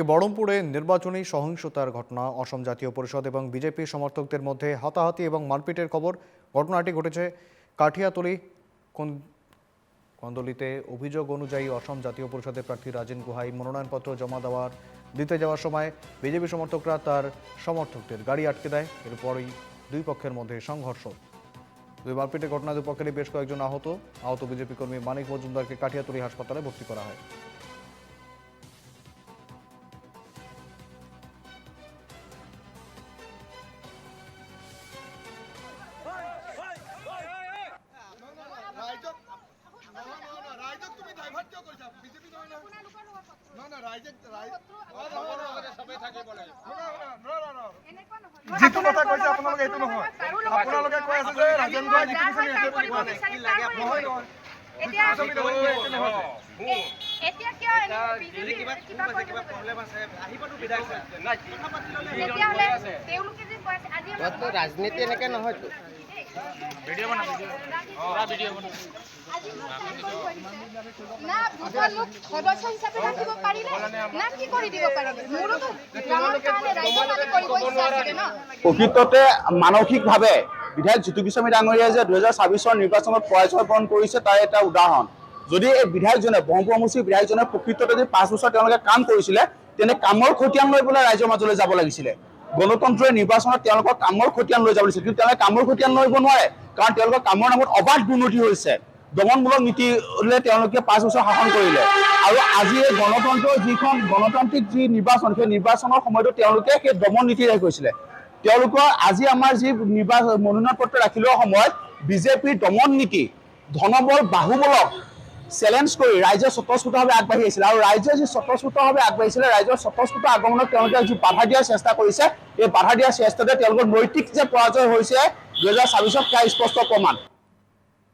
বহরমপুরে নির্বাচনী সহিংসতার ঘটনা অসম জাতীয় পরিষদ এবং বিজেপি সমর্থকদের মধ্যে হাতাহাতি এবং মারপিটের খবর। ঘটনাটি ঘটেছে কাঠিয়াতলী কন্দলিতে। অভিযোগ অনুযায়ী অসম জাতীয় পরিষদের প্রার্থী রাজেন গুহাই মনোনয়নপত্র জমা দিতে যাওয়ার সময় বিজেপি সমর্থকরা তার সমর্থকদের গাড়ি আটকে দেয়। এরপরই দুই পক্ষের মধ্যে সংঘর্ষ। দুই মারপিটের ঘটনায় দুই পক্ষেরই বেশ কয়েকজন আহত বিজেপি কর্মী মানিক মজুমদারকে কাঠিয়াতলী হাসপাতালে ভর্তি করা হয়। যিটো কথা কৈছে আপোনালোকে এইটো নহয়। আপোনালোকে কৈ আছে যে ৰাজেন গুহাই যিটো বিচাৰি আছে কৰিব নহয়। এতিয়া কিয় বিজেপি কিবা প্ৰব্লেম আছে আহিবতো বিধায়ক নাই কথা পাতি ললে তেতিয়াহলে তেওঁলোকে যে কৈ আছে আজি তো ৰাজনীতি এনেকে নহয় তো ভিডিঅ' বনা ভিডিঅ' বনা আজি না ভোটৰ লোক সদস্য হিচাপে ৰাখিব পাৰিলে না কি কৰি দিব পাৰিলে মোৰতো গাঁৱৰ কাৰণে ৰাইজৰ কাৰণে কৰিব ইচ্ছা আছে ন। প্ৰকৃততে মানসিকভাৱে বিধায়ক জিতু গোস্বামী ডাঙৰীয়াই যে 2024 নিৰ্বাচনত পৰাজয় বৰণ কৰিছে তাৰ এটা উদাহৰণ। যদি এই বিধায়কজনে ব্ৰহ্মপুত্ৰ সমষ্টিৰ বিধায়কজনে প্ৰকৃততে যদি 5 বছৰ তেওঁলোকে কাম কৰিছিলে তেনে কামৰ খতিয়ান লৈ পেলাই ৰাইজৰ মাজলৈ যাব লাগিছিলে। গণতন্ত্ৰৰ নিৰ্বাচনত তেওঁলোকৰ কামৰ খতিয়ান লৈ যাব লাগিছিল, কিন্তু তেওঁলোকে কামৰ খতিয়ান লব নোৱাৰে কাৰণ তেওঁলোকৰ কামৰ নামত অবাধ দুৰ্নীতি হৈছে। দমনমূলক নীতিৰে তেওঁলোকে 5 বছৰ শাসন কৰিলে আৰু আজি এই গণতন্ত্ৰৰ যিখন গণতান্ত্ৰিক যি নিৰ্বাচন সেই নিৰ্বাচনৰ সময়তো তেওঁলোকে সেই দমন নীতিৰে কৰিছিলে। তেওঁলোকৰ আজি আমাৰ যি মনোনয়ন পত্ৰ ৰাখিলেও সময়ত বিজেপিৰ দমন নীতি ধনবল বাহুবলক চেলেঞ্জ কৰি ৰাইজে স্বতঃস্ফূৰ্তভাৱে আগবাঢ়ি আহিছিলে আৰু ৰাইজে যি স্বতঃস্ফূৰ্তভাৱে আগবাঢ়িছিলে ৰাইজৰ স্বতঃস্ফূৰ্ত আগমনক তেওঁলোকে যি বাধা দিয়াৰ চেষ্টা কৰিছে এই বাধা দিয়াৰ চেষ্টাতে তেওঁলোকৰ নৈতিক যে পৰাজয় হৈছে 2024 স্পষ্ট প্ৰমাণ।